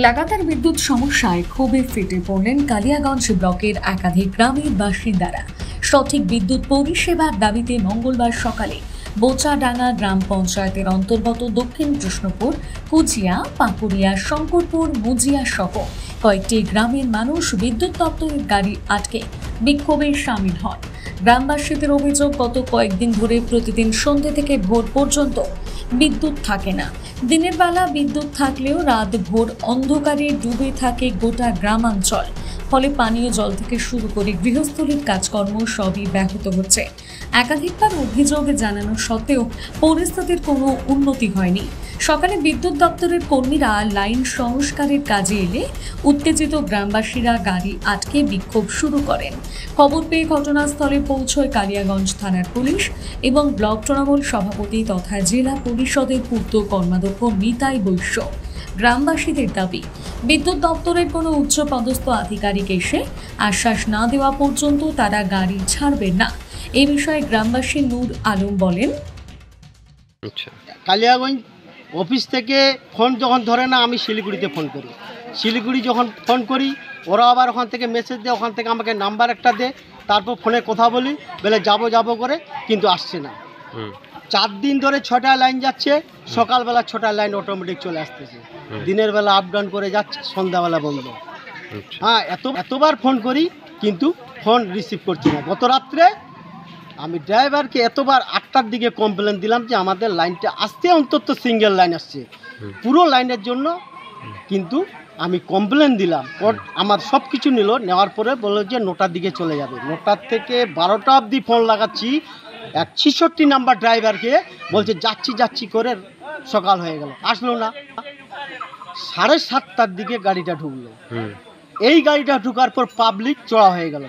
লাগাতার বিদ্যুৎ সমস্যায় ক্ষোভে ফেটে পড়লেন কালিয়াগঞ্জ ব্লকের একাধিক গ্রামের বাসিন্দারা। সঠিক বিদ্যুৎ পরিষেবার দাবিতে মঙ্গলবার সকালে বোচাডাঙ্গা গ্রাম পঞ্চায়েতের অন্তর্গত দক্ষিণ কৃষ্ণপুর, কুচিয়া, পাকুড়িয়া, শঙ্করপুর, মুজিয়া সহ কয়েকটি গ্রামের মানুষ বিদ্যুৎ দপ্তরের গাড়ি আটকে বিক্ষোভে সামিল হন। গ্রামবাসীদের অভিযোগ, গত কয়েকদিন ধরে প্রতিদিন সন্ধ্যে থেকে ভোর পর্যন্ত বিদ্যুৎ থাকে না। দিনের বেলা বিদ্যুৎ থাকলেও রাত ভোর অন্ধকারে ডুবে থাকে গোটা গ্রামাঞ্চল। ফলে পানীয় জল থেকে শুরু করে গৃহস্থলীর কাজকর্ম সবই ব্যাহত হচ্ছে। একাধিকবার অভিযোগ জানানো সত্ত্বেও পরিস্থিতির কোনো উন্নতি হয়নি। সকালে বিদ্যুৎ দপ্তরের কর্মীরা লাইন সংস্কারের কাজে এলে উত্তেজিত গ্রামবাসীরা গাড়ি আটকে বিক্ষোভ শুরু করেন। খবর পেয়ে ঘটনাস্থলে পৌঁছয় কালিয়াগঞ্জ থানার পুলিশ এবং ব্লক তৃণমূল সভাপতি তথা জেলা পরিষদের পূর্ত কর্মাধ্যক্ষ নিতাই বৈশ্য। গ্রামবাসীদের দাবি, বিদ্যুৎ দপ্তরের কোনো উচ্চপদস্থ আধিকারিক এসে আশ্বাস না দেওয়া পর্যন্ত তারা গাড়ি ছাড়বেন না। এ বিষয়ে গ্রামবাসী নূর আলম বলেন, কালিয়াগঞ্জ অফিস থেকে ফোন যখন ধরে না, আমি শিলিগুড়িতে ফোন করি। শিলিগুড়ি যখন ফোন করি, ওরা আবার ওখান থেকে মেসেজ দেয়, ওখান থেকে আমাকে নাম্বার একটা দেয়। তারপর ফোনে কথা বলি, বলে যাবো করে, কিন্তু আসছে না। 4 দিন ধরে 6টা লাইন যাচ্ছে, সকালবেলা 6টা লাইন অটোমেটিক চলে আসতেছে। দিনের বেলা আপ ডাউন করে যাচ্ছে, সন্ধ্যাবেলা বন্ধ। হ্যাঁ, এতবার ফোন করি কিন্তু ফোন রিসিভ করছি না। গত রাত্রে আমি ড্রাইভারকে এতবার 8টার দিকে কমপ্লেন দিলাম যে আমাদের লাইনটা আসতে, অন্তত সিঙ্গেল লাইন আসছে পুরো লাইনের জন্য। কিন্তু আমি কমপ্লেন দিলাম, কোর্ট আমার সব কিছু নিল, নেওয়ার পরে বললো যে 9টার দিকে চলে যাবে। 9টার থেকে 12টা অবধি ফোন লাগাচ্ছি, 66 নাম্বার ড্রাইভারকে বলছে যাচ্ছি করে সকাল হয়ে গেল, আসলো না। 7:30টার দিকে গাড়িটা ঢুকলো। এই গাড়িটা ঢুকার পর পাবলিক চড়া হয়ে গেল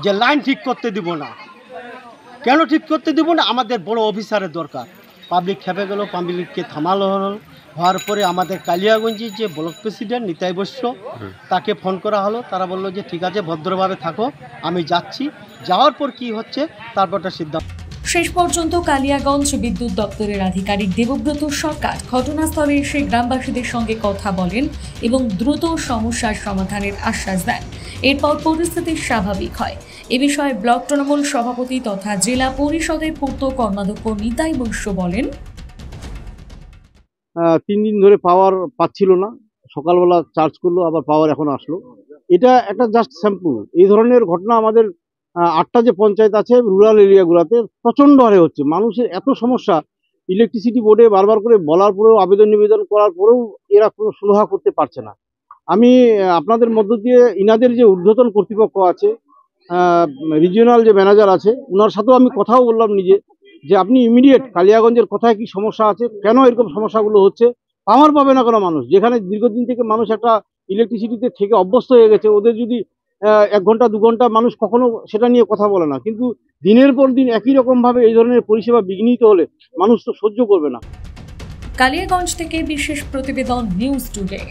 যে লাইন ঠিক করতে দিব না। কেন ঠিক করতে দিব না? আমাদের বড় অফিসারের দরকার। পাবলিক খেপে গেল, পাবলিককে থামালো হলো। হওয়ার পরে আমাদের কালিয়াগঞ্জের যে ব্লক প্রেসিডেন্ট নিতাই বৈশ্য, তাকে ফোন করা হলো। তারা বললো যে ঠিক আছে, ভদ্রভাবে থাকো, আমি যাচ্ছি। যাওয়ার পর কি হচ্ছে তারপরটা সিদ্ধান্ত। শেষ পর্যন্ত কালিয়াগঞ্জ বিদ্যুৎ দপ্তরের আধিকারিক দেবব্রত সরকার ঘটনাস্থলে এসে গ্রামবাসীদের সঙ্গে কথা বলেন এবং দ্রুত সমস্যার সমাধানের আশ্বাস দেন। এরপর পরিস্থিতি স্বাভাবিক হয়। এ বিষয়ে ব্লক তৃণমূল সভাপতি তথা জেলা পরিষদের পূর্ত কর্মাধ্যক্ষ নিতাই বৈশ্য বলেন, 3 দিন ধরে পাওয়ার পাচ্ছিল না। সকালবেলা চার্জ করলো, আবার পাওয়ার এখন আসলো। এটা একটা জাস্ট স্যাম্পল। এই ধরনের ঘটনা আমাদের 8টা যে পঞ্চায়েত আছে রুরাল এরিয়াগুলোতে প্রচণ্ড হারে হচ্ছে। মানুষের এত সমস্যা, ইলেকট্রিসিটি বোর্ডে বারবার করে বলার পরেও, আবেদন নিবেদন করার পরেও এরা কোনো সুরাহা করতে পারছে না। আমি আপনাদের মধ্য দিয়ে ইনাদের যে ঊর্ধ্বতন কর্তৃপক্ষ আছে, রিজিওনাল যে ম্যানেজার আছে, ওনার সাথেও আমি কথাও বললাম নিজে, যে আপনি ইমিডিয়েট কালিয়াগঞ্জের কোথায় কি সমস্যা আছে, কেন এরকম সমস্যাগুলো হচ্ছে, পাওয়ার পাবে না কোনো মানুষ। যেখানে দীর্ঘদিন থেকে মানুষ একটা ইলেকট্রিসিটিতে থেকে অভ্যস্ত হয়ে গেছে, ওদের যদি 1 ঘন্টা 2 ঘন্টা মানুষ কখনো সেটা নিয়ে কথা বলে না। কিন্তু দিনের পর দিন একই রকমভাবে এই ধরনের পরিষেবা বিঘ্নিত হলে মানুষ তো সহ্য করবে না। কালিয়াগঞ্জ থেকে বিশেষ প্রতিবেদন, নিউজ টুডে।